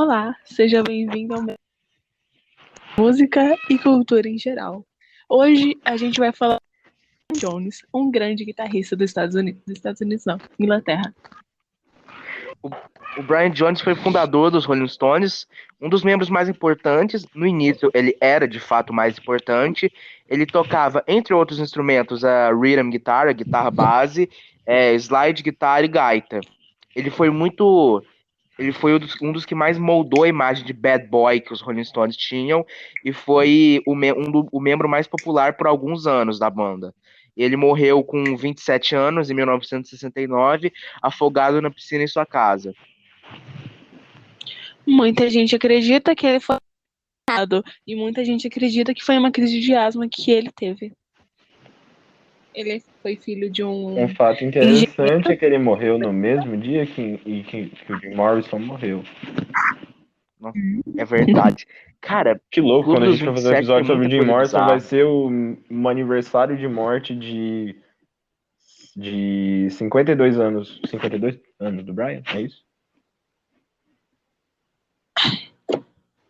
Olá, seja bem-vindo ao Música e Cultura em Geral. Hoje a gente vai falar de Brian Jones, um grande guitarrista dos Estados Unidos não, Inglaterra. O Brian Jones foi fundador dos Rolling Stones, um dos membros mais importantes. No início, ele era de fato mais importante. Ele tocava, entre outros instrumentos, a rhythm guitar, a guitarra base, slide guitar e gaita. Ele foi muito, ele foi um dos que mais moldou a imagem de bad boy que os Rolling Stones tinham e foi o membro mais popular por alguns anos da banda. Ele morreu com 27 anos, em 1969, afogado na piscina em sua casa. Muita gente acredita que ele foi assassinado e muita gente acredita que foi uma crise de asma que ele teve. Ele foi filho de Um um fato engenheiro. interessante é que ele morreu no mesmo dia que o Jim Morrison morreu. É verdade. Cara, Que louco, Clube quando a dos gente for fazer um 27 tem episódio sobre o muita Jim coisa Morrison, vai bizarra. ser um aniversário de morte de 52 anos. 52 anos do Brian, é isso?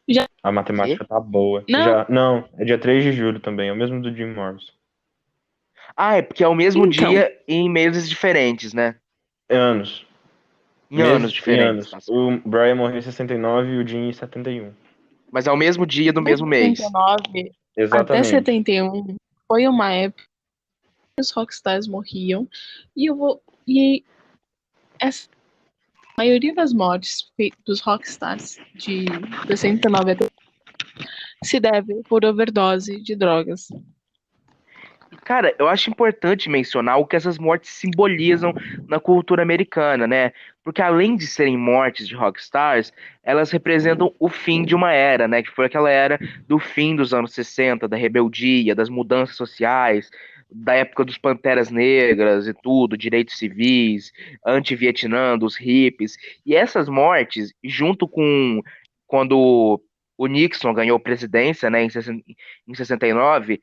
Já- A matemática tá boa. Não. Não, é dia 3 de julho também, é o mesmo do Jim Morrison. Ah, é porque é o mesmo Então, dia em meses diferentes, né? É anos. Em anos Meses em diferentes. anos. Tá? O Brian morreu em 69 e o Jim em 71. Mas é o mesmo dia do de mesmo mês. 69 até Exatamente. 71 foi uma época que os rockstars morriam e essa a maioria das mortes dos rockstars de 69 até se deve por overdose de drogas. Cara, eu acho importante mencionar o que essas mortes simbolizam na cultura americana, né? Porque além de serem mortes de rockstars, elas representam o fim de uma era, né? Que foi aquela era do fim dos anos 60, da rebeldia, das mudanças sociais, da época dos Panteras Negras e tudo, direitos civis, anti-Vietnã, dos hippies. E essas mortes, junto com quando o Nixon ganhou a presidência, né, em 69,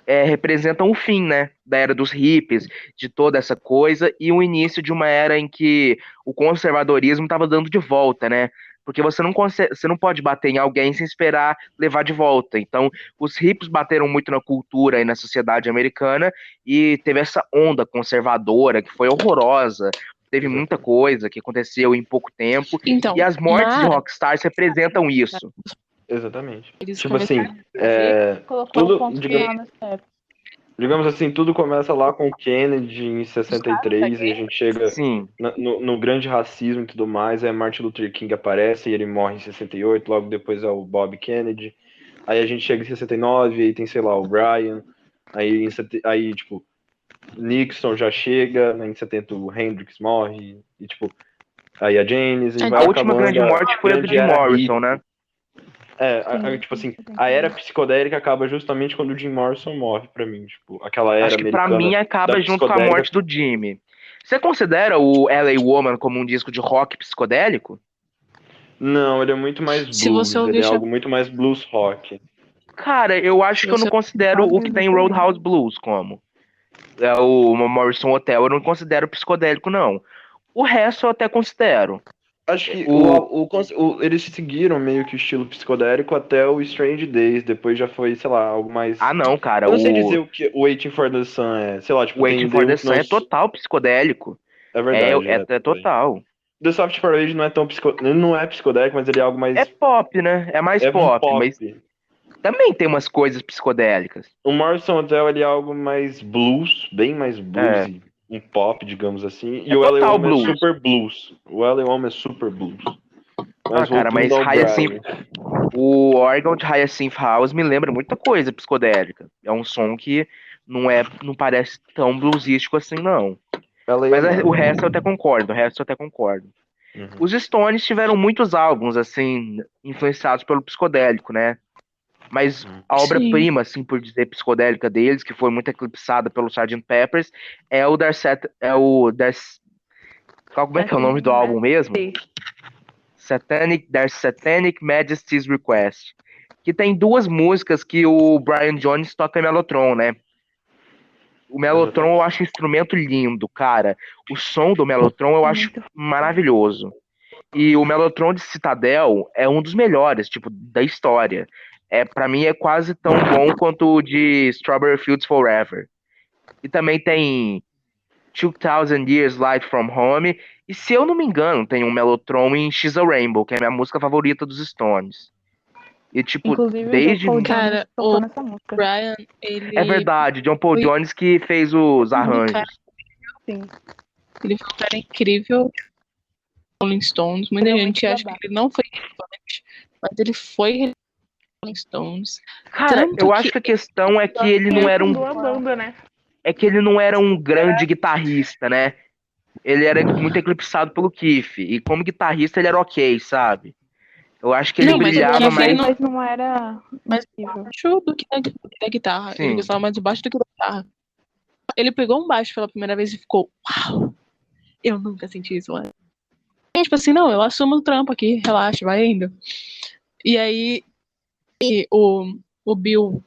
representam o fim, né, da era dos hippies, de toda essa coisa, e o início de uma era em que o conservadorismo estava dando de volta, né? Porque você não pode bater em alguém sem esperar levar de volta. Então, os hippies bateram muito na cultura e na sociedade americana, e teve essa onda conservadora que foi horrorosa. Teve muita coisa que aconteceu em pouco tempo, Então, e as mortes de rockstars representam isso. Exatamente. eles Tipo assim, Colocou tudo, ponto final nessa época. digamos assim, tudo começa lá com o Kennedy em 63 e a gente chega Sim. no grande racismo e tudo mais. Aí Martin Luther King aparece e ele morre em 68, logo depois é o Bob Kennedy. Aí a gente chega em 69 e aí tem, sei lá, o Brian. Aí tipo, Nixon já chega, né, em 70 o Hendrix morre, e tipo, aí a Janis, e A vai última acabando grande morte foi a do grande Jim era Morrison, hippie. né? Tipo assim, a era psicodélica acaba justamente quando o Jim Morrison morre, pra mim, tipo, aquela era Acho que pra americana mim da acaba junto com a psicodélica. morte do Jimmy. Você considera o LA Woman como um disco de rock psicodélico? Não, ele é muito mais Se você blues, ele ouvir é algo muito mais blues rock. Cara, eu acho se que eu não você considero o que tem em Roadhouse Blues como. É o Morrison Hotel, eu não considero psicodélico, não. O resto eu até considero. Acho que O... eles seguiram meio que o estilo psicodélico até o Strange Days, depois já foi, sei lá, algo mais. Ah, não, cara, Eu não sei dizer o que o Waiting for the Sun é. Sei lá, tipo, Waiting tem for The the Sun é total psicodélico. É É, verdade, é total. The Soft Parade não é tão ele não é psicodélico, mas ele é algo É mais. pop, né? É mais É um pop, pop. mas também tem umas coisas psicodélicas. O Morrison Hotel ele é algo mais blues, bem mais blues, É, um pop, digamos assim. E é o LA total Woman é blues. super blues. O LA Woman é super blues. Ah, Mas cara, voltando mas ao Hyacinth, Brian. o órgão de Hyacinth House me lembra muita coisa psicodélica. É um som que não parece tão bluesístico assim, não. LA é Mas o massa. resto eu até concordo, o resto eu até concordo. Uhum. Os Stones tiveram muitos álbuns, assim, influenciados pelo psicodélico, né? Mas a Sim. obra-prima, assim, por dizer, psicodélica deles, que foi muito eclipsada pelo Sgt. Peppers, é o como é que é o nome do álbum mesmo? Their Satanic Majesty's Request, que tem duas músicas que o Brian Jones toca em Mellotron, né? O Mellotron eu acho um instrumento lindo, cara. O som do Mellotron eu acho maravilhoso. E o Mellotron de Citadel é um dos melhores, tipo, da história. Pra mim é quase tão bom quanto o de Strawberry Fields Forever. E também tem 2000 Years Light From Home. E se eu não me engano, tem um Mellotron em She's a Rainbow, que é a minha música favorita dos Stones. E, tipo, Inclusive, o desde. John Paul Jones Cara, tocou o nessa música. Brian, É ele verdade, John Paul foi Jones que fez os um cara, arranjos. Sim. ele foi um cara incrível, Rolling Stones. Muita Ele é gente muito acha que babaca. ele não foi relevante, mas ele foi relevante no Rolling Stones. Cara, Tanto eu que acho que a questão é que ele não Ele era um. fundou a banda, né? É que ele não era um grande guitarrista, né? Ele era muito eclipsado pelo Keith. E como guitarrista ele era ok, sabe? Eu acho que ele Não, mas o brilhava Keith, ele mais. não- Mas não era mais incrível. baixo do que da guitarra. Ele Sim. gostava mais do baixo do que da guitarra. Ele pegou um baixo pela primeira vez e ficou, uau, eu nunca senti isso antes. E, tipo assim, não, eu assumo o trampo aqui, relaxa, vai indo. E aí, o Bill,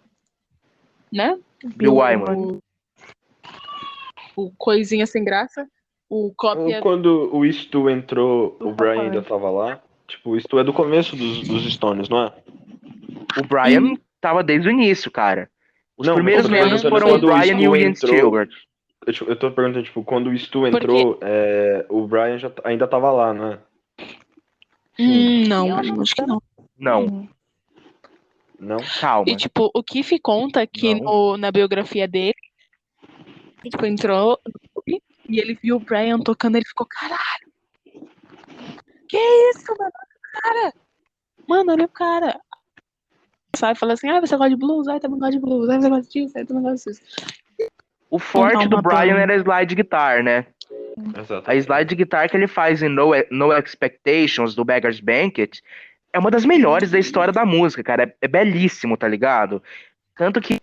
né? Bill Wyman. O coisinha sem graça, o cópia. Quando o Stu entrou, o Brian ainda Papai. tava lá. Tipo, o Stu é do começo dos Stones, não é? O Brian tava desde o início, cara. Os Não, mas primeiros eu tô membros perguntando foram o quando o Brian e Stu o Ian entrou. Stewart. Eu tô perguntando, tipo, quando o Stu entrou, o Brian ainda tava lá, não é? Não, Eu não acho que não. Não, Não? calma. E, tipo, o Keith conta que Não. na biografia dele, tipo, entrou no clube e ele viu o Brian tocando, ele ficou, caralho, que isso, mano? Cara, mano, olha o cara. Sai e fala assim, você gosta de blues? Aí também gosta de blues. Aí você gosta disso? Aí também gosta disso. O forte do uma Brian banda. era a slide guitar, né? Exato. A slide guitar que ele faz em No Expectations, do Beggar's Banquet, é uma das melhores da história da música, cara. É belíssimo, tá ligado? Tanto que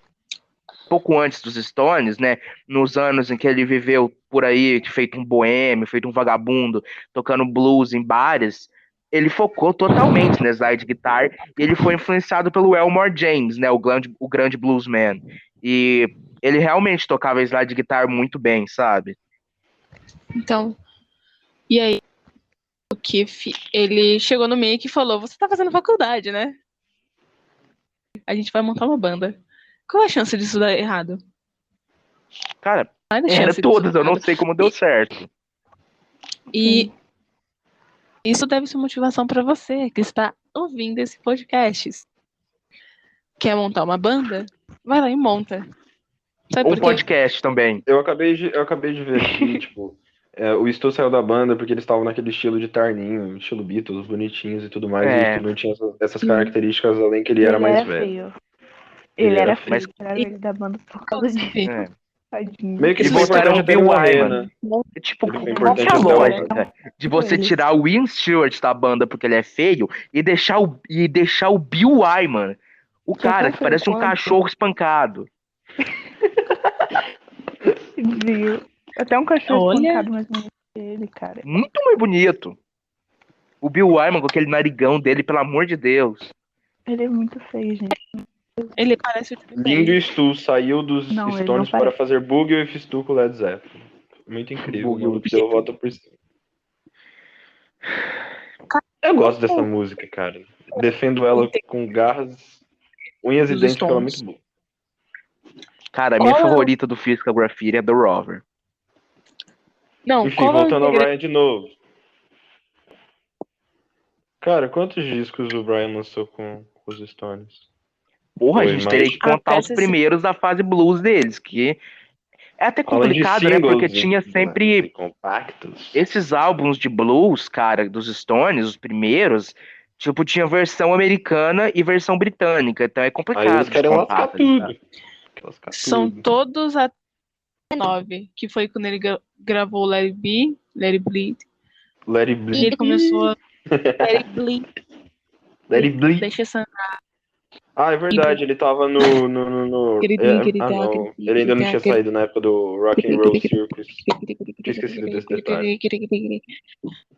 pouco antes dos Stones, né, nos anos em que ele viveu por aí, feito um boêmio, feito um vagabundo, tocando blues em bares, ele focou totalmente na slide guitar e ele foi influenciado pelo Elmore James, né, o grande bluesman. E ele realmente tocava slide guitar muito bem, sabe? Então, e aí, o Keith, ele chegou no meio e falou, você tá fazendo faculdade, né? A gente vai montar uma banda. Qual é a chance disso dar errado? Cara, Nada era chance disso todas, dar eu não errado. sei como deu certo. E isso deve ser motivação pra você que está ouvindo esse podcast. Quer montar uma banda? Vai lá e monta. Sabe Um por quê? podcast também. Eu acabei de ver aqui, tipo, o Stu saiu da banda porque eles estavam naquele estilo de terninho, estilo Beatles, bonitinhos e tudo mais, e o Stu não tinha essas características, além que ele era mais velho. Feio. Ele Ele era era feio. feio. Tiraram ele da banda por causa disso. É. Tadinho. Meio que E eles foi botaram importante o até ele Bill morrer, Wyman. né? Tipo, Ele foi qual que é importante a até o lógica de você tirar o Ian Stewart da banda porque ele é feio e deixar o Bill Wyman, o Que é cara tão que feio parece um quanto. cachorro espancado. Viu? Até um cachorro Olha. espancado mais bonito que ele, cara. Muito mais bonito. O Bill Wyman com aquele narigão dele, pelo amor de Deus. Ele é muito feio, gente. Ele parece o Jimmy Lindo Page. Stu saiu dos Não, ele Stones não para parece. fazer Boogie with Stu com Led Zeppelin. Muito incrível, Boogie mano. with Deu a volta por cima. Eu gosto dessa música, cara. Defendo ela com garras, unhas e Dos dentes, porque ela é Stones. muito boa. Cara, a minha Qual é o- favorita do Physical Graffiti é The Rover. Não, Enfim, qual é o voltando ao segredo? Brian de novo. Cara, quantos discos o Brian lançou com os Stones? Porra, a Foi gente mais teria que contar os Até primeiros da fase blues deles, que é até além de complicado, né? Porque singles tinha e sempre compactos. esses álbuns de blues, cara, dos Stones, os primeiros, tipo, tinha versão americana e versão britânica, então é Aí complicado eles de querem contar, lascar tá ligado? tudo. Lascar São tudo. todos até 9, que foi quando ele gravou Let It Be, Let It Bleed. Let It E Bleed. ele começou a Let It Bleed. Let It Bleed. Deixa essa. Ah, é verdade, ele tava no não. Ele ainda não tinha saído na época do Rock and Roll Circus. Tinha esquecido desse detalhe.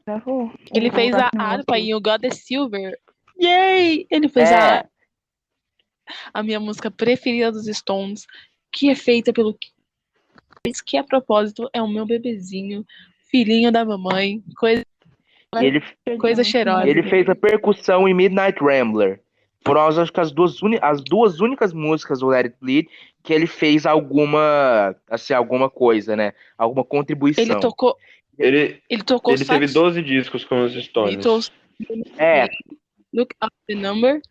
Gravou. Ele O fez a Rock and Roll harpa Circus. em O God is Silver. Yay! Ele fez a minha música preferida dos Stones, que é feita pelo que a propósito é o meu bebezinho, filhinho da mamãe, coisa Ele, Coisa cheirosa. ele fez a percussão em Midnight Rambler. Foram acho que as duas únicas músicas do Let It Bleed que ele fez alguma coisa, né? Alguma Ele contribuição. tocou Ele teve sax, 12 discos com os Stones. Beatles, É, Look Up the Number.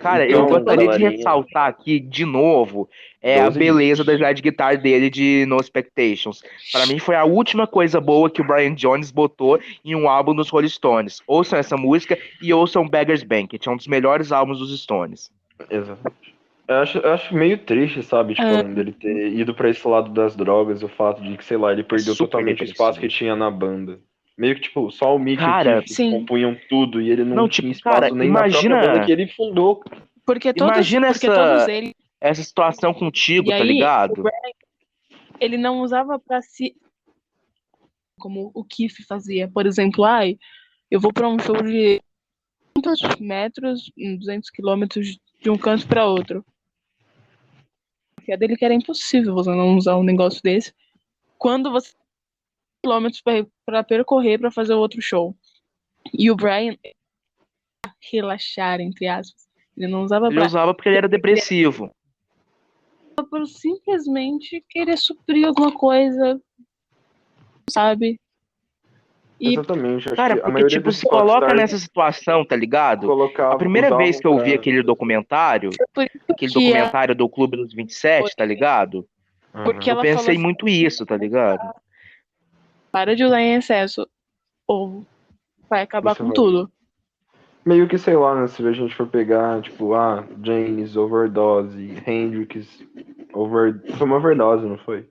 cara, Então, eu gostaria de galerinha, ressaltar aqui de novo a 12 beleza discos. da slide guitar dele de No Expectations. Para mim foi a última coisa boa que o Brian Jones botou em um álbum dos Rolling Stones. Ouçam essa música e ouçam Beggar's Banquet, é um dos melhores álbuns dos Stones. Exatamente. Eu acho meio triste, sabe? Tipo, dele ter ido pra esse lado das drogas, o fato de que, sei lá, ele perdeu super totalmente o espaço que depressivo. tinha na banda. Meio que, tipo, só o Mick e o Cara, Keith Sim, compunham tudo e ele não não, tinha tipo, cara, espaço nem na própria banda que imagina, ele fundou. porque imagina todos eles. essa situação contigo, E tá aí, o ligado? Brian, ele não usava pra si, como o Keith fazia. Por exemplo, eu vou pra um show de 200 metros, 200 quilômetros de um canto pra outro. A dele que era impossível você não usar um negócio desse quando você tem quilômetros pra percorrer pra fazer outro show. E o Brian relaxar, entre aspas. Ele não usava Ele usava porque ele era depressivo. por simplesmente querer suprir alguma coisa, sabe? E Exatamente. Acho Cara, que a porque, maioria tipo, desses se coloca rockstars nessa situação, tá ligado? A primeira vez usavam que eu vi pra. aquele documentário, por isso aquele que documentário do Clube dos 27, tá ligado? porque Aham. Eu ela falou pensei assim, muito isso, tá ligado? para de usar em excesso, ou vai acabar Você com vai. tudo. Meio que, sei lá, né? Se a gente for pegar, tipo, James, overdose, Hendrix, foi uma overdose, não foi?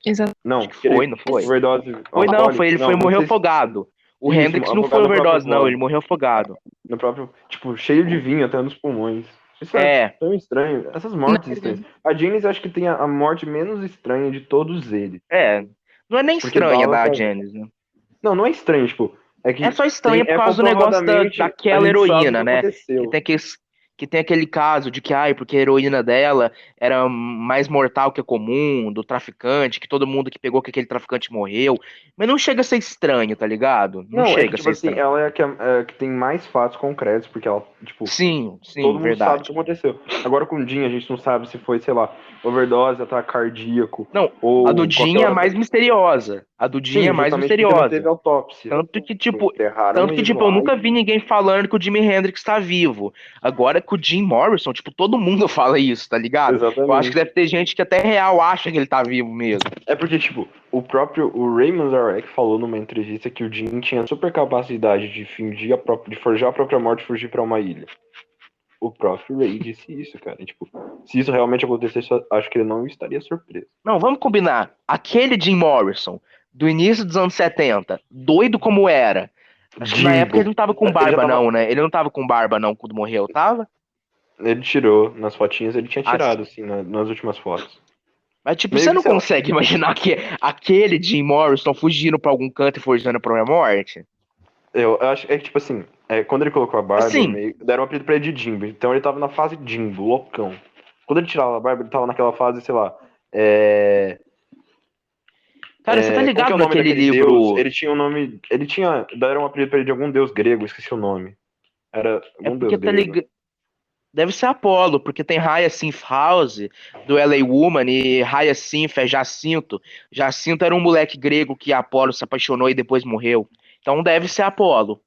Exato. Não, Acho que foi, não foi? overdose Foi não, alcoólica. ele Não, foi não morreu sei se. afogado. O Isso, Hendrix não foi afogado no próprio overdose, não, ele vodka. morreu afogado. No próprio. Tipo, cheio de vinho até nos pulmões. Isso é É, tão estranho. Essas Na mortes estranhas. garganta. A Janis acho que tem a morte menos estranha de todos eles. não é nem Porque estranha dava da pra. Janice, né? Não é estranho, tipo. É É que só estranha por é causa do negócio comprovadamente. A daquela gente sabe o que heroína, né? Que aconteceu. tem, que tem aquele caso de que, porque a heroína dela era mais mortal que a comum, do traficante, que todo mundo que pegou que aquele traficante morreu. Mas não chega a ser estranho, tá ligado? Não Não, é que, chega a tipo ser assim, estranho. ela é a que tem mais fatos concretos, porque ela, tipo, Sim, todo sim, mundo sabe o que verdade. aconteceu. Agora com o Jim, a gente não sabe se foi, sei lá, overdose, ataque cardíaco, Não, a do ou Jim qualquer é outra. mais misteriosa. A do Jim é Sim, mais justamente porque não teve misteriosa. autópsia. Tanto que, Tipo, tipo, enterraram tanto que, ele tipo, eu lá nunca e. vi ninguém falando que o Jimi Hendrix tá vivo. Agora com o Jim Morrison, tipo, todo mundo fala isso, tá ligado? Eu acho que Exatamente. deve ter gente que até real acha que ele tá vivo mesmo. É porque, tipo, o Ray Manzarek falou numa entrevista que o Jim tinha super capacidade de de forjar a própria morte e fugir pra uma ilha. O próprio Ray disse isso, cara. E, tipo, se isso realmente acontecesse, eu acho que ele não estaria surpreso. Não, vamos combinar. Aquele Jim Morrison, do início dos anos 70, doido como era. Acho que na época ele Jimbo. não tava com Ele já barba, tava. não, né? Ele não tava com barba, não, quando morreu, tava? Ele tirou nas fotinhas, ele tinha As- tirado, assim, nas últimas fotos. Mas, tipo, Meio você que, não sei lá. consegue imaginar que aquele Jim Morrison fugindo pra algum canto e forjando a própria morte? Eu acho que, tipo assim, quando ele colocou a barba, Assim, deram um apelido pra ele de Jimbo. Então ele tava na fase Jimbo, loucão. Quando ele tirava a barba, ele tava naquela fase, sei lá. cara, você tá Qual que é ligado o nome naquele daquele deus? livro? Ele tinha um nome. Deram um apelido pra ele de algum deus grego, esqueci o nome. Era É algum porque deus tá grego. ligado. Deve ser Apolo, porque tem Hyacinth House do LA Woman e Hyacinth é Jacinto. Jacinto era um moleque grego que Apolo se apaixonou e depois morreu. Então deve ser Apolo.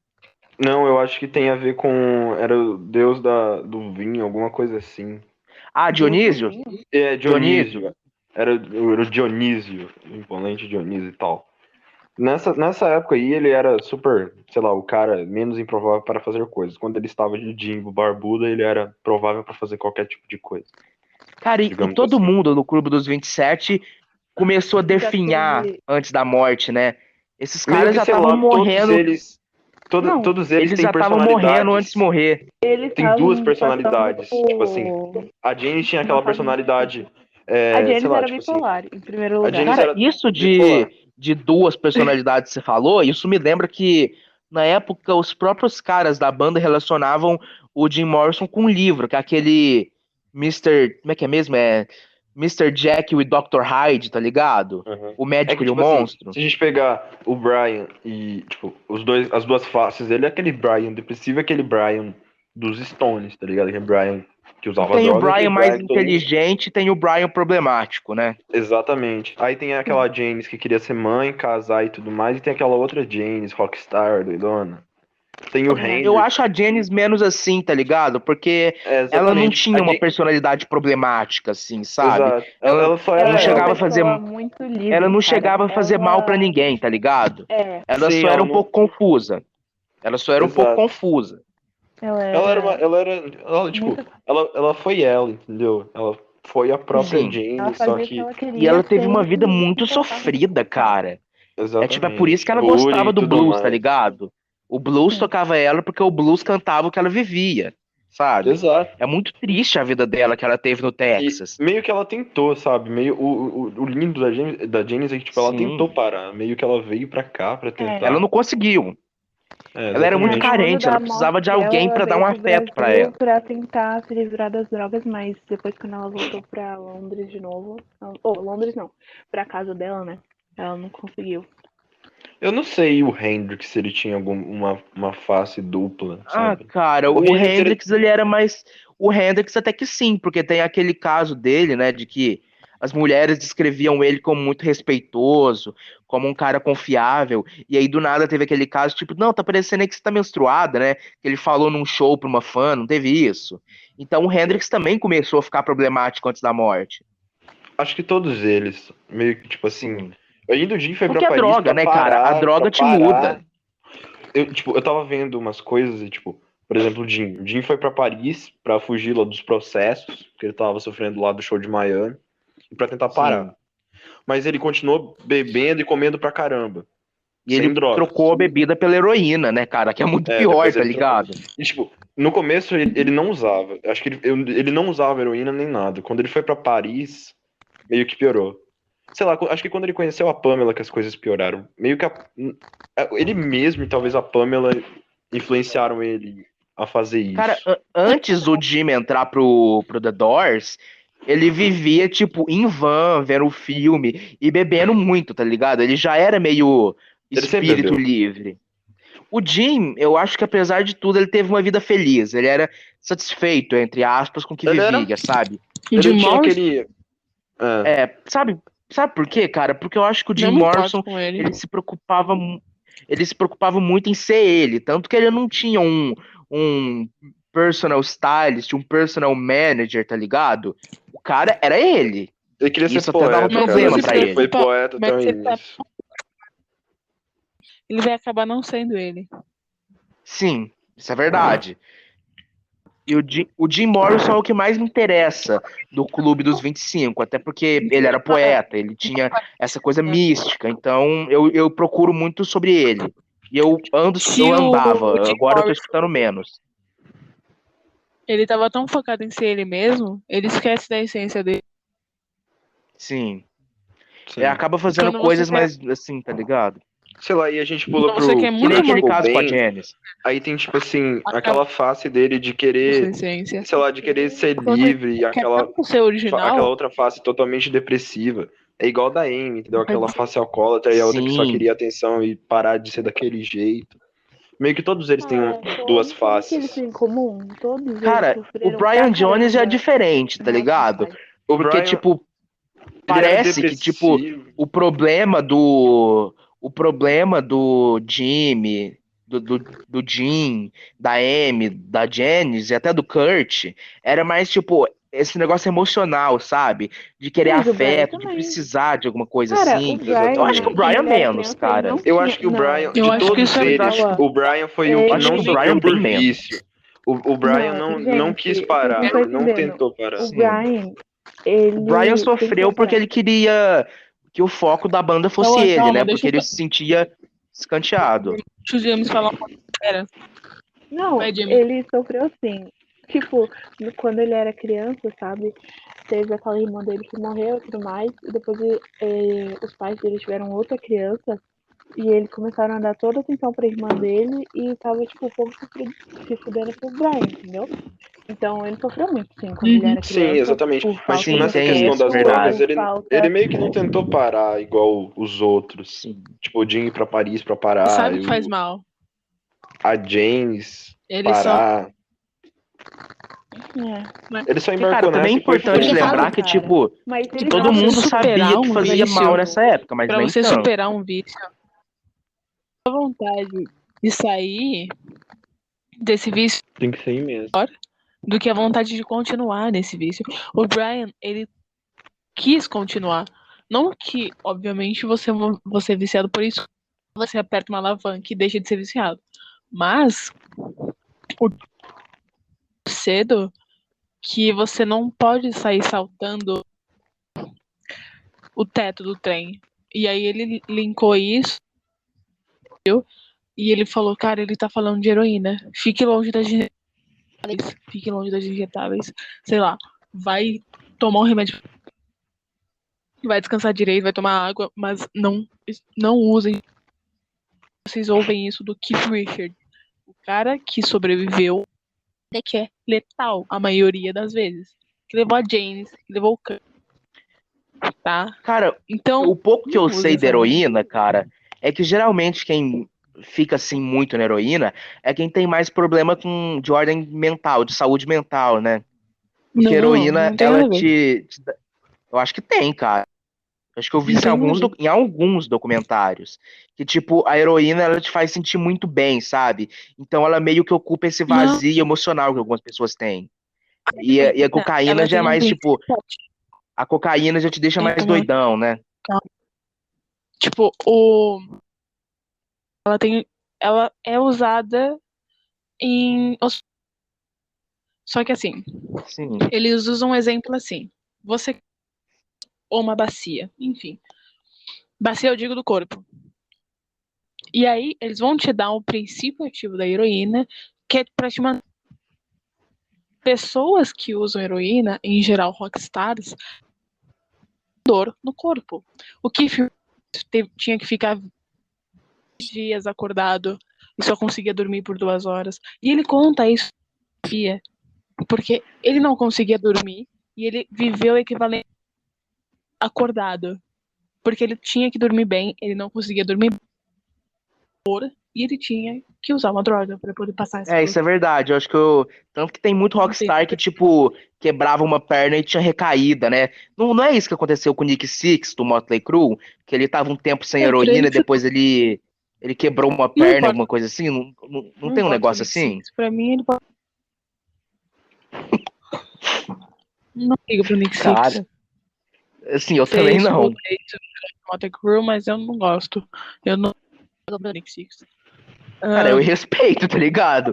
Não, eu acho que tem a ver com. Era o deus do vinho, alguma coisa assim. Ah, Dionísio? É, Dionísio. Dionísio. Era o Dionísio, o imponente Dionísio e tal. Nessa época aí, ele era super, sei lá, o cara menos improvável para fazer coisas. Quando ele estava de Jimbo barbudo, ele era provável para fazer qualquer tipo de coisa, Cara, e digamos todo assim. mundo no Clube dos 27 começou a Já definhar teve. antes da morte, né? Esses Meio caras que, já sei estavam lá, todos morrendo, eles. Não, Todos eles eles têm já estavam morrendo personalidades. antes de morrer. eles Tem duas estavam passando personalidades. Tipo assim, a Jane tinha uma aquela fase personalidade. difícil. A Sei Janice lá, era tipo assim. bipolar, em primeiro A lugar. Janice Cara, era isso bipolar. de duas personalidades que você falou, isso me lembra que na época os próprios caras da banda relacionavam o Jim Morrison com um livro, que é aquele Mr. Como é que é mesmo? Mr. Jekyll e Dr. Hyde, tá ligado? Uhum. O É médico que, e o tipo assim, monstro. se a gente pegar o Brian e, tipo, as duas faces dele, é aquele Brian depressivo e aquele Brian dos Stones, tá ligado? Aquele Brian que usava Tem o droga, aquele Brian mais Brian que todo mundo... inteligente e tem o Brian problemático, né? Exatamente. Aí tem aquela Janice que queria ser mãe, casar e tudo mais, e tem aquela outra Janice, rockstar, doidona. Tem o Eu Hendrix. acho a Janice menos assim, tá ligado? Porque ela não Exatamente. tinha uma personalidade problemática, assim, sabe? Exato. Ela, Ela só ela era não Ela é uma chegava a ela. fazer, pessoa muito ela livre, não cara. chegava a fazer mal pra Ela ninguém, tá ligado? é, Ela Sim, só era ela um não. pouco confusa. Ela só era um pouco Exato. confusa. ela Ela era uma. era Tipo, muito, ela foi ela, entendeu? Ela foi a própria Sim. ela Jane, só fazia o que que. ela E queria ela teve uma sem vida se muito importar com sofrida, ninguém. cara. É por isso Exatamente. que ela Bullying gostava e do tudo blues, tá mais. ligado? O blues Sim. tocava ela porque o blues cantava o que ela vivia, sabe? Exato. É muito triste a vida dela que ela teve no E Texas. meio que ela tentou, sabe? Meio o lindo da Janice é que, tipo, ela tentou Sim. parar. Meio que ela veio pra cá pra É, Ela tentar. não conseguiu. Ela era muito no Exatamente. ano carente, ela da precisava morte de dela, alguém ela pra dar um veio pro afeto pra Brasil ela. pra tentar se livrar das drogas, mas depois quando ela voltou pra Londres de novo, Londres não, pra casa dela, né? Ela não conseguiu. Eu não sei o Hendrix se ele tinha uma face dupla, Ah, sabe? cara, O o Hendrix, ele. Hendrix ele era mais. O Hendrix até que sim, porque tem aquele caso dele, né, de que as mulheres descreviam ele como muito respeitoso, como um cara confiável, e aí do nada teve aquele caso, tipo, não, tá parecendo aí que você tá menstruada, né? Que ele falou num show pra uma fã, não teve isso. Então o Hendrix também começou a ficar problemático antes da morte. Acho que todos eles, meio que tipo assim. Sim. Ainda o Jim foi pra Porque a Paris droga, pra né, cara? A parar, pra droga te muda. parar. Eu tava vendo umas coisas e, tipo, por exemplo, o Jim foi pra Paris pra fugir lá dos processos, que ele tava sofrendo lá do show de Miami, e pra tentar parar. Sim. Mas ele continuou bebendo e comendo pra caramba, E sem ele trocou drogas. a bebida pela heroína, né, cara? Que é muito pior, Depois tá ele trocou. ligado? E, tipo, no começo ele não usava. Acho que ele não usava heroína nem nada. Quando ele foi pra Paris, meio que piorou. Sei lá, acho que quando ele conheceu a Pamela que as coisas pioraram. Meio que ele mesmo e talvez a Pamela influenciaram ele a fazer Cara, isso. antes do Jimmy entrar pro The Doors, ele vivia, tipo, em van, vendo o filme e bebendo muito, tá ligado? Ele já era meio Ele sempre espírito bebeu. livre. O Jim, eu acho que apesar de tudo, ele teve uma vida feliz. Ele era satisfeito, entre aspas, com o que Ele era. vivia, sabe? O Jim Ele tinha Morrison, aquele. É, Sabe por quê, cara? Porque eu acho que o Jim não me importo Morrison, com ele. ele se preocupava muito em ser ele, tanto que ele não tinha um personal stylist, um personal manager, tá ligado? O cara era ele. ele queria E ser isso até dava poeta, Mas cara. ele problema se pra Ele foi ele. preocupa, poeta mas até o início. ele vai acabar não sendo ele. Sim, isso é verdade. E o Jim Morrison é o que mais me interessa do Clube dos 25, até porque ele era poeta, ele tinha essa coisa mística, então eu procuro muito sobre ele. E eu Se o andava, Jim agora eu tô Morrison, escutando menos. ele tava tão focado em ser ele mesmo, ele esquece da essência dele. Sim. Sim. Acaba fazendo Quando você coisas quer, mais assim, tá ligado? Sei lá, e a gente pula quando você quer Que nem muito Kurt aquele mostrar caso com a Cobain. Janice. Aí tem, tipo assim, a aquela face dele de sua querer, essência, sei lá, de querer ser quando você livre, e quer aquela, tanto ser aquela original, outra face totalmente depressiva. É igual da Amy, entendeu? Aquela mas face alcoólatra e a outra que só Sim. queria atenção e parar de ser daquele jeito. Meio que todos eles têm duas Sabe o que eles faces. têm em comum? Todos eles Cara, o sofreram pra Brian Jones já é caramba diferente, em tá relação aos ligado? pais. O Porque, Brian, tipo, ele era parece que, tipo, depressivo. o problema do Jimmy, do Jim, da Amy, da Janice e até do Kurt era mais, tipo, esse negócio emocional, sabe? De querer Mas o Brian afeto, de também. precisar de alguma coisa Cara, o assim. Eu acho que o Brian, Exatamente. quando Brian ele era menos, criança, ele não cara. Eu tinha. acho que o Brian, Não. eu de acho que todos isso é Eu eles, acho, boa. o Brian foi o eu que acho não que o Ele. Brian sofreu bem por menos. vício. O Brian Não, não quis gente, vocês não parar, estão ele não entendendo. tentou parar. O Sim. Brian, O Brian ele tentou sofreu porque parar. ele queria que o foco da banda fosse Calma, ele, né? calma, Porque ele se sentia escanteado. deixa o James falar uma coisa. Não, Vai, James. ele sofreu assim. Tipo, quando ele era criança, sabe? Teve aquela irmã dele que morreu e tudo mais. E depois os pais dele tiveram outra criança. E eles começaram a dar toda a atenção pra irmã dele e tava, tipo, o povo se fudendo pro Brian, entendeu? Então ele sofreu muito, sim, quando ele era Sim, criança, exatamente. por Mas, falta tipo, Sim, de nessa tem questão isso, das tempo, drogas, verdade. por ele falta... meio que não tentou parar igual os outros. Sim. Tipo, o Jim ir pra Paris pra parar, Sabe o que faz mal? a James Ele só. parar. É. Ele só Porque, cara, embarcou também é nessa e foi, tipo, importante Porque sabe, lembrar foda. que, Cara, tipo, mas que ele pra todo você mundo sabia superar que um fazia mal vício, nessa época, mas pra nem você tanto. superar um vício, a vontade de sair desse vício Tem que ser imenso. do que a vontade de continuar nesse vício. O Brian, ele quis continuar. Não que, obviamente, você é viciado por isso, você aperta uma alavanca e deixa de ser viciado. Mas, o cedo que você não pode sair saltando o teto do trem. E aí ele linkou isso, viu? E ele falou, cara, ele tá falando de heroína. Fique longe das injetáveis. Fique longe das injetáveis. Sei lá, vai tomar um remédio, vai descansar direito, vai tomar água, mas não usem. Vocês ouvem isso do Keith Richard. O cara que sobreviveu é que é letal a maioria das vezes. Que levou a James, que levou o Kurt, tá? Cara, Então, o pouco que não eu use sei da essa merda. heroína, cara, é que geralmente quem fica assim muito na heroína é quem tem mais problema de ordem mental, de saúde mental, né? Porque a Não, heroína, não tem nada ela a ver. eu acho que tem, cara. Acho que eu vi Não isso em tem nada a ver. em alguns documentários. Que, tipo, a heroína, ela te faz sentir muito bem, sabe? Então ela meio que ocupa esse Não, vazio emocional que algumas pessoas têm. E a cocaína ela já é tem um mais, princípio tipo, a cocaína já te deixa mais doidão, né? tipo, ela é usada em, só que assim, Sim. eles usam um exemplo assim, você ou uma bacia, enfim, bacia eu digo do corpo. E aí eles vão te dar o princípio ativo da heroína, que é pra te manter. Pessoas que usam heroína, em geral rockstars, dor no corpo. O Keith tinha que ficar dias acordado e só conseguia dormir por 2 horas. E ele conta isso porque ele não conseguia dormir e ele viveu o equivalente acordado. Porque ele tinha que dormir bem, ele não conseguia dormir e ele tinha que usar uma droga para poder passar essa É, dor. isso é verdade. Eu acho que tanto que tem muito Não tem rockstar que, tipo, quebrava uma perna e tinha recaída, né? Não é isso que aconteceu com o Nick Six, do Motley Crue, que ele tava um tempo sem É, pra ele, heroína, depois ele quebrou uma não perna, importa, alguma coisa assim? Não não tem um importa o negócio Nick assim? Six. Pra mim, ele pode. Não ligo pro Nick Six. Cara, assim, eu Sei, também escuta não. isso, Motley Crue, mas eu não gosto. Eu não gosto do Nick Six. Cara, eu Ah, respeito, tá ligado?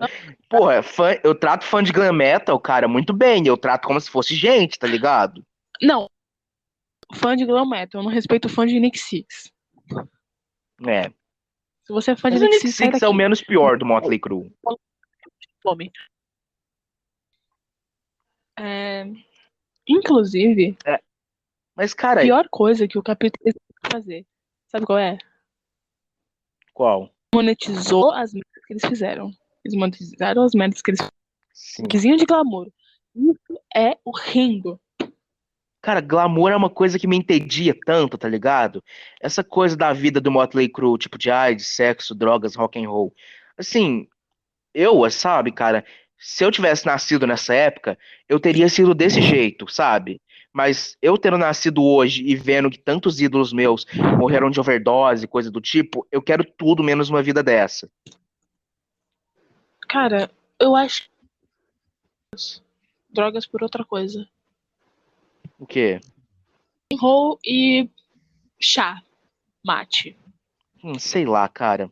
Porra, eu trato fã de glam metal, cara, muito bem. Eu trato como se fosse gente, tá ligado? não, fã de glam metal, eu não respeito fã de Nick Six. É. Se você é fã de Mas o Nick Nick Six, sai Six é o daqui. menos pior do Motley Crue. Fome. É, inclusive, É, mas, a cara, pior coisa que o capitalista pode fazer, sabe qual é? qual? Monetizou as merdas que eles fizeram. Eles monetizaram as merdas que eles fizeram. Sim. Quizinho de glamour. Isso é horrendo. Cara, glamour é uma coisa que me entedia tanto, tá ligado? Essa coisa da vida do Motley Crue, tipo de AIDS, sexo, drogas, rock and roll. Assim, sabe, cara, se eu tivesse nascido nessa época, eu teria sido desse jeito, sabe? Mas eu tendo nascido hoje e vendo que tantos ídolos meus morreram de overdose, coisa do tipo, eu quero tudo menos uma vida dessa. Cara, eu acho drogas por outra coisa. O quê? Roll e chá, mate. Sei lá, cara.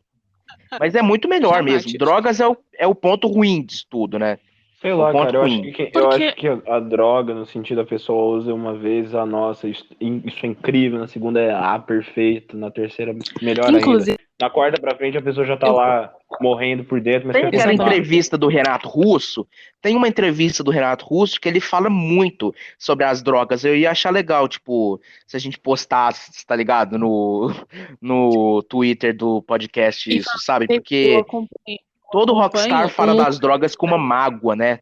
Mas é muito melhor Chá, mesmo. mate. Drogas é o ponto ruim disso tudo, né? Sei É o lá, ponto cara, ruim. eu acho Porque, que a droga, no sentido a pessoa usa uma vez, nossa, isso é incrível, na segunda é perfeito, na terceira melhor ainda. inclusive, Na quarta pra frente a pessoa já tá lá morrendo por dentro, mas Tem quer aquela continuar. entrevista do Renato Russo, tem uma entrevista do Renato Russo que ele fala muito sobre as drogas. Eu ia achar legal, tipo, se a gente postasse, tá ligado, no Twitter do podcast E isso, sabe? eu Porque acompanho, todo rockstar fala um, das drogas com uma mágoa, né?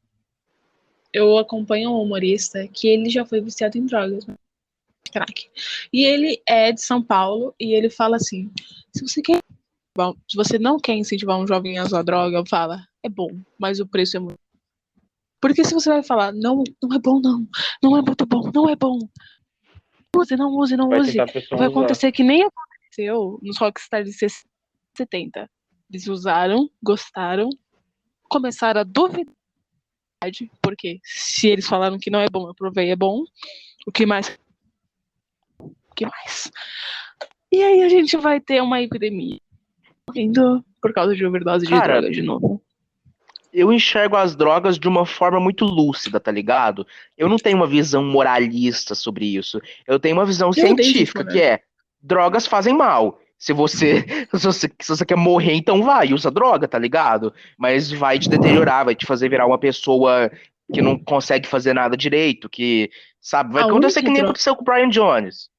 eu acompanho um humorista que ele já foi viciado em drogas, né? Crack. E ele é de São Paulo e ele fala assim: se você não quer incentivar um jovem a usar droga, fala, é bom, mas o preço é muito. Porque se você vai falar, não, não é bom, não é muito bom, não é bom, não use, não Vai use, tentar a pessoa vai usar. acontecer que nem aconteceu nos Rockstars de 70. Eles usaram, gostaram, começaram a duvidar, porque se eles falaram que não é bom, eu provei, é bom, o que mais? O que mais? E aí a gente vai ter uma epidemia indo por causa de overdose de Cara, droga de novo. eu enxergo as drogas de uma forma muito lúcida, tá ligado? Eu não tenho uma visão moralista sobre isso. Eu tenho uma visão Eu odeio gente científica, que morando. é drogas fazem mal. Se você, se você quer morrer, então vai, usa droga, tá ligado? Mas vai te deteriorar, vai te fazer virar uma pessoa que não consegue fazer nada direito, que, sabe, vai A acontecer única que nem droga, aconteceu com o Brian Jones.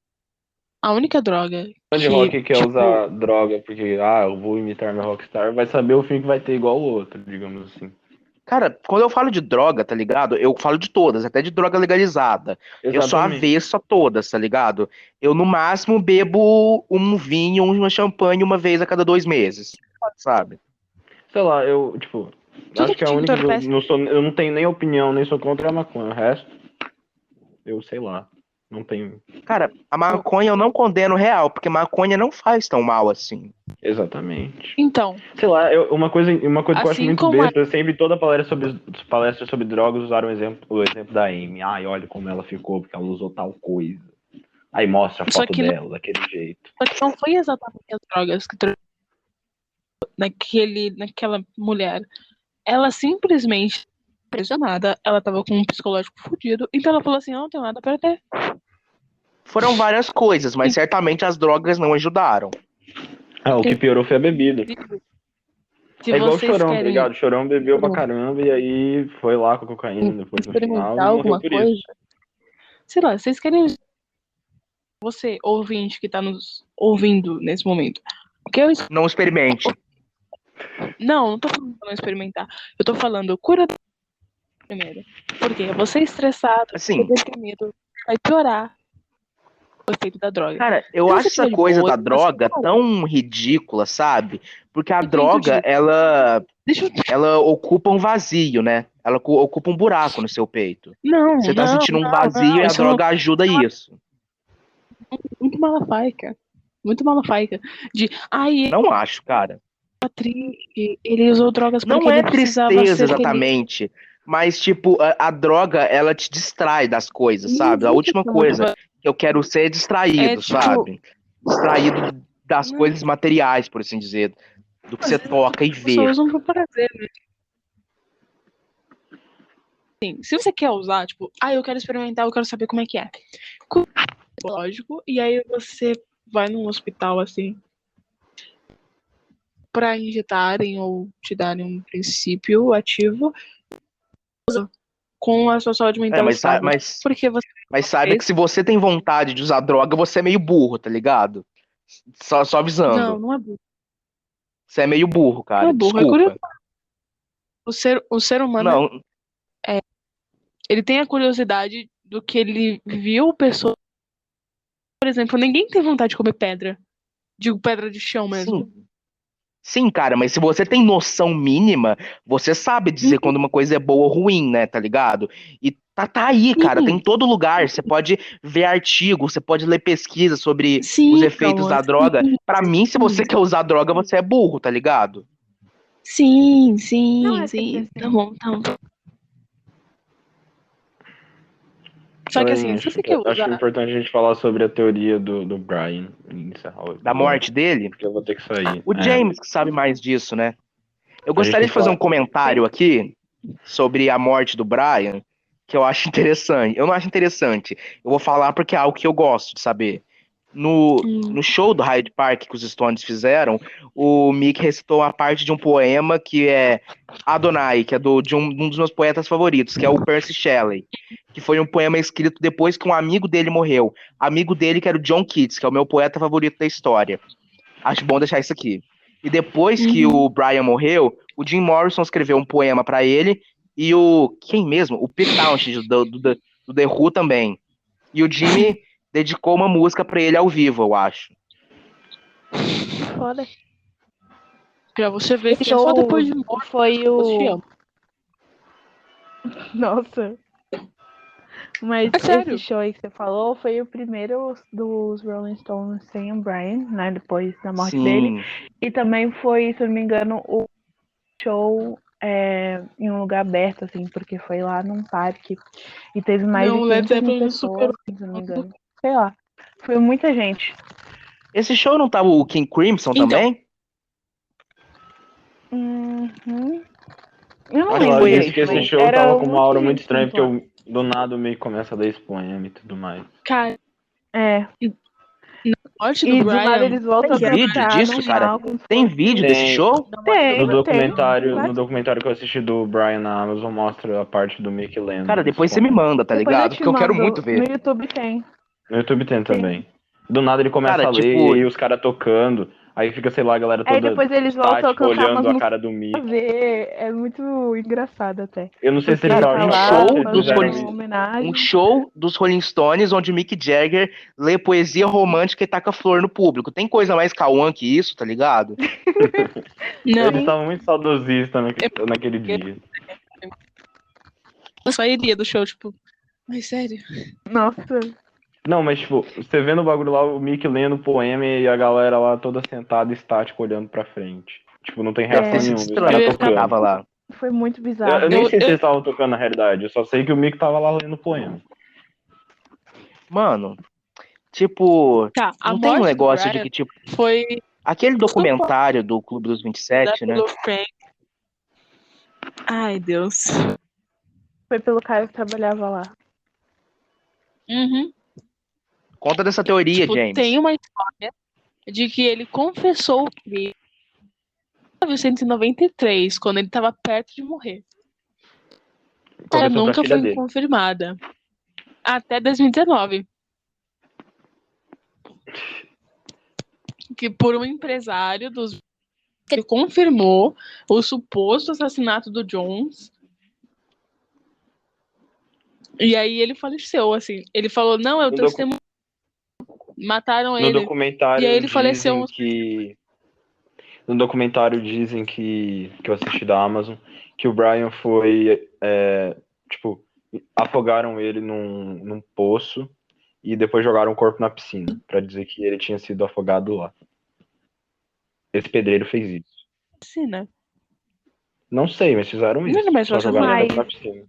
a única droga Fã de que, rock quer tipo, usar droga porque, eu vou imitar meu rockstar, vai saber o fim que vai ter igual o outro, digamos assim. Cara, quando eu falo de droga, tá ligado? Eu falo de todas, até de droga legalizada. Eu sou Exatamente. avesso a todas, tá ligado? Eu, no máximo, bebo um vinho, uma champanhe uma vez a cada 2 meses, sabe? Sei lá, eu, tipo, tudo acho que que a te única que eu entorpece. não sou, eu não tenho nem opinião, nem sou contra a maconha. O resto, eu sei lá. Não tenho. Cara, a maconha eu não condeno real, porque maconha não faz tão mal assim. Exatamente. Então, Sei lá, uma coisa que eu acho assim muito como a... besta, sempre toda palestra sobre drogas usaram o exemplo da Amy. Ai, olha como ela ficou, porque ela usou tal coisa. Aí mostra a Só foto que não, dela, daquele jeito. só que não foi exatamente as drogas que naquela mulher. Ela simplesmente pressionada, ela tava com um psicológico fudido, então ela falou assim, eu não tenho nada pra ter. Foram várias coisas, mas certamente as drogas não ajudaram. O que piorou foi a bebida. Se É igual o vocês Chorão, tá querem ligado? O Chorão bebeu pra caramba e aí foi lá com a cocaína depois no final experimentar e morreu alguma por coisa, isso. sei lá, vocês querem você, ouvinte que tá nos ouvindo nesse momento, que eu Não experimente. não tô falando pra não experimentar. Eu tô falando, cura primeiro. Porque você estressado, você Assim, deprimido, vai piorar o efeito da droga. cara, eu Se acho você essa tiver de coisa boa, da assim, droga tão ridícula, sabe? Porque a efeito droga, de. Deixa eu. ela ocupa um vazio, né? Ela ocupa um buraco no seu peito. Não, Você tá não, sentindo um não, vazio não. e a Isso é droga ajuda isso. muito malafaica. Muito malafaica. De. Ai, Não acho, cara. ele é triste. Ele usou drogas porque Não ele é precisava tristeza ser feliz. exatamente, mas tipo, a droga, ela te distrai das coisas, Não sabe? A existe última esse muito. coisa que eu quero ser é É distraído, tipo. sabe? Distraído das Não, coisas materiais, por assim dizer, do que às você vezes as toca e pessoas vê. usam pro prazer, né? Assim, se você quer usar, tipo, eu quero experimentar, eu quero saber como é que é. Lógico, e aí você vai num hospital assim pra injetarem ou te darem um princípio ativo com a sua saúde É, mental mas, estável. Porque você mas saiba que fez. se você tem vontade de usar droga, você é meio burro, tá ligado? Só Não, avisando. não é burro. Você é meio burro, Não cara. é burro, é curioso. Desculpa. O ser humano, Não, ele tem a curiosidade do que ele viu pessoas. Por exemplo, ninguém tem vontade de comer pedra. Digo, pedra de chão mesmo. sim. Sim, cara, mas se você tem noção mínima, você sabe dizer quando uma coisa é boa ou ruim, né, tá ligado? E tá aí, cara, tem em Sim, todo lugar. Você pode ver artigo, você pode ler pesquisa sobre os sim, efeitos Cauã, da droga. sim, Pra mim, se sim. você quer usar droga, você é burro, tá ligado? Sim, Não sim, é sempre sim. Tá assim. bom, tá bom. Só que assim, Também se você quer acho usar. importante a gente falar sobre a teoria do Brian e encerrar o Da episódio, morte dele. porque eu vou ter que sair. O James que sabe mais disso, né? Eu A gente gostaria tem de que fazer um falar. comentário aqui sobre a morte do Brian, que eu acho interessante. Eu não acho interessante. Eu vou falar porque é algo que eu gosto de saber. No show do Hyde Park que os Stones fizeram, o Mick recitou uma parte de um poema que é Adonai, que é de um dos meus poetas favoritos, que é o Percy Shelley, que foi um poema escrito depois que um amigo dele morreu. Amigo dele que era o John Keats, que é o meu poeta favorito da história. Acho bom deixar isso aqui. E depois que o Brian morreu, o Jim Morrison escreveu um poema para ele e quem mesmo? O Pete Townshend do The Who também. E o Jimmy dedicou uma música pra ele ao vivo, eu acho. Foda. Pra você ver Esse que é só show depois de morto foi que Deus te o. ama. Nossa. Mas É sério. esse show aí que você falou foi o primeiro dos Rolling Stones sem o Brian, né? Depois da morte dele. E também foi, se eu não me engano, o show em um lugar aberto, assim, porque foi lá num parque. E teve mais Não, de o Led 500 mil Zeppelin superou. pessoas, se eu não me engano. Sei lá. Foi muita gente. Esse show não tava o King Crimson Então. também? Uhum. Eu não Acho que lembro foi Disse direito, que esse mas show era tava com uma muito aura muito gente estranha, porque lá. eu, do nada o meio começa a ler esse poema e tudo mais. Cara, É. a morte do E do nada Brian. eles voltam Tem a vídeo cantar disso, cara? normal, como se Tem fosse vídeo o- desse Tem. show? Tem, No tem. documentário que eu assisti do Brian na Amazon mostra a parte do Mickey lendo. Cara, esse depois você me poema. manda, tá Depois eu ligado? te Porque eu quero mando. muito ver. No YouTube tem. No YouTube tem também. Do nada ele começa Cara, a ler tipo, e aí os caras tocando. Aí fica, sei lá, a galera Aí toda depois eles voltam a estática cantar umas olhando a músicas cara do pra Mickey. ver. É muito engraçado até. Eu não sei se Porque ele ele tá tá achando lá show dos fazendo fizeram Rolling- isso. homenagem. um show dos Rolling Stones onde Mick Jagger lê poesia romântica e taca flor no público. Tem coisa mais cauã que isso, tá ligado? Não, Eles estavam muito saudosistas naquele dia. eu sairia do show, tipo. Mas sério. Nossa. Não, mas tipo, você vendo o bagulho lá, o Mickey lendo o poema e a galera lá toda sentada, estática, olhando pra frente. Tipo, não tem reação Deve ter sido nenhuma, os estranho caras Eu ia pra quem tocando. tava lá. Foi muito Eu bizarro. nem sei se eu- eles estavam tocando na realidade, eu só sei que o Mickey tava lá lendo o poema. Mano, tipo, Tá, a não tem um morte do negócio de Brian que, tipo, foi aquele documentário do Clube dos 27, né? pelo Frank. Ai, Deus. Foi pelo cara que trabalhava lá. Uhum. Conta dessa teoria, Tipo, James. tem uma história de que ele confessou o crime em 1993, quando ele estava perto de morrer. Ela Confessou pra nunca filha foi dele. confirmada. Até 2019. Que por um empresário dos que ele confirmou o suposto assassinato do Jones. E aí ele faleceu, assim. Ele falou, não, eu testemunho. Mataram No ele. documentário E aí ele faleceu. dizem que. No documentário dizem que eu assisti da Amazon, que o Brian foi. Tipo, afogaram ele num poço e depois jogaram o corpo na piscina, pra dizer que ele tinha sido afogado lá. Esse pedreiro fez isso. Sim, né? Não sei, mas fizeram isso. Não, mas Só você jogaram o faz. corpo na piscina.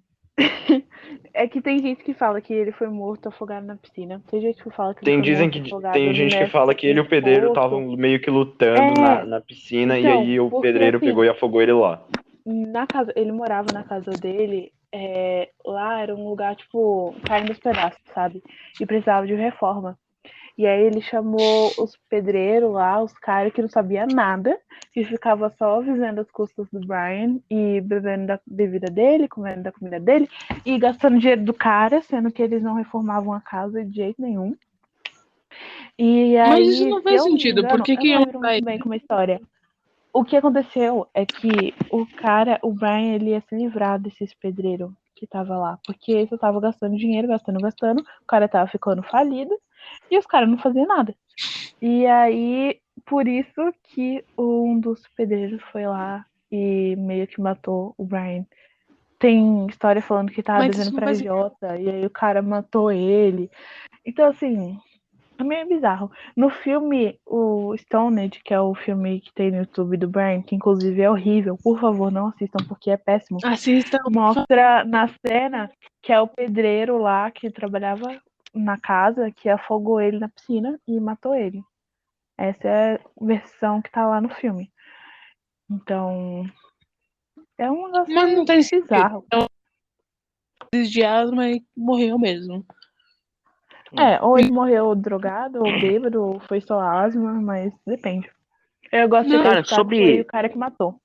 É que tem gente que fala que ele foi morto afogado na piscina. Tem gente que fala que ele Tem, foi dizem morto que, afogado tem gente que nesse fala que ele e o pedreiro poço. estavam meio que lutando É, na piscina então, e aí o porque, pedreiro assim, pegou e afogou ele lá. Na casa, ele morava na casa dele, lá era um lugar, tipo, caindo aos pedaços, sabe? E precisava de reforma. E aí ele chamou os pedreiros lá, os caras que não sabiam nada, que ficava só vivendo as custas do Brian e bebendo da bebida dele, comendo da comida dele e gastando dinheiro do cara, sendo que eles não reformavam a casa de jeito nenhum. E aí, Mas isso não faz se eu não me sentido. Por engano, que eu que não iam lembro pra muito bem como é a história. O que aconteceu é que o Brian, ele ia se livrar desses pedreiros que tava lá, porque eles só tava gastando dinheiro, gastando, o cara tava ficando falido e os caras não faziam nada. E aí, por isso que um dos pedreiros foi lá e meio que matou o Brian. Tem história falando que tava Mas devendo isso não pra faz Jota, e aí o cara matou ele. Então, assim, é meio bizarro. No filme, o Stoned, que é o filme que tem no YouTube do Brian, que inclusive é horrível, por favor, não assistam porque é péssimo. Assistam. Mostra na cena que é o pedreiro lá que trabalhava na casa que afogou ele na piscina e matou ele. Essa é a versão que tá lá no filme. Então, é um negócio Mas não tem sentido. bizarro. Desviado, mas morreu mesmo. Ou ele morreu drogado, ou bêbado, ou foi só asma, mas depende. Eu gosto de Não. Cara, acreditar que foi o cara que matou.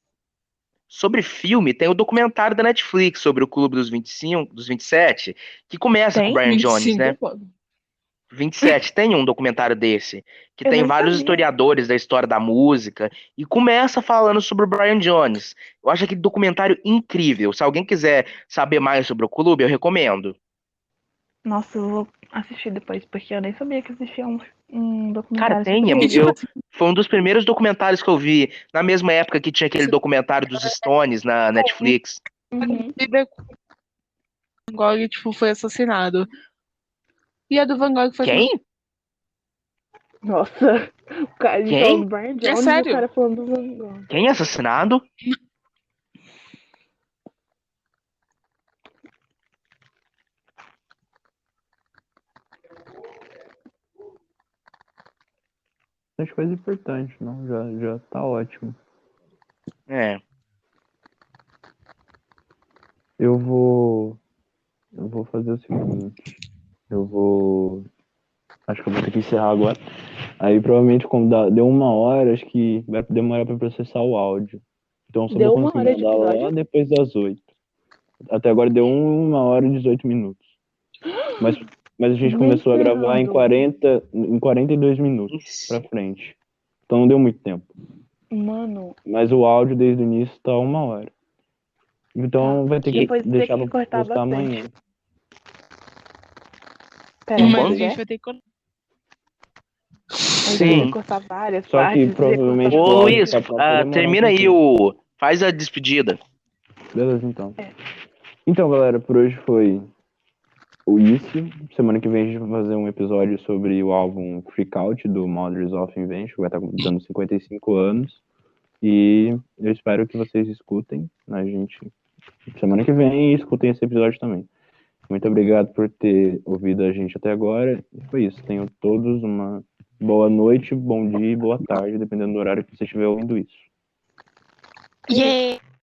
sobre filme, tem o documentário da Netflix sobre o Clube dos 25, dos 27, que começa com o Tem? Brian Jones, 25 é né? foda. 27 tem um documentário desse, que Eu tem nem vários sabia. historiadores da história da música, e começa falando sobre o Brian Jones. Eu acho aquele documentário incrível. Se alguém quiser saber mais sobre o clube, eu recomendo. Nossa, eu vou assistir depois, porque eu nem sabia que existia um Cara, documentário tem. sobre E, ele. tipo assim, Foi um dos primeiros documentários que eu vi, na mesma época que tinha aquele documentário dos Stones na Netflix. Uhum. Van Gogh, tipo, foi assassinado. E a do Van Gogh foi Quem? Nossa, o cara ele falou Quem? do Brian É Jones e o sério? cara falando do Van Gogh. Quem é assassinado? Bastante coisa importante, não? Já tá ótimo. É. Eu vou fazer o seguinte. Acho que eu vou ter que encerrar agora. Aí provavelmente quando deu 1 hora, acho que vai demorar pra processar o áudio. Então eu só vou Deu 1 conseguir hora de mandar lá episódio? depois das 8. Até agora deu 1 hora e 18 minutos. Mas a gente Nem começou a gravar em ferrando. 42 minutos pra frente. Então não deu muito tempo. Mano, Mas o áudio desde o início tá 1 hora. Então tá. vai ter que Depois tem deixar que pra cortar postar bastante. amanhã. Pera, Mas a Quando? gente é? vai ter que. Mas vai ter Sim. que cortar várias Só que partes. Ia provavelmente cortar Ô, pro áudio Luiz, ficar pronto vai demorar um termina aí pouquinho. Faz a despedida. Beleza, então. É. Então, galera, por hoje foi isso. Semana que vem a gente vai fazer um episódio sobre o álbum Freak Out do Mothers of Invention, que vai estar dando 55 anos. E eu espero que vocês escutem a gente semana que vem e escutem esse episódio também. Muito obrigado por ter ouvido a gente até agora. E foi isso. Tenham todos uma boa noite, bom dia e boa tarde, dependendo do horário que você estiver ouvindo isso. Yeah!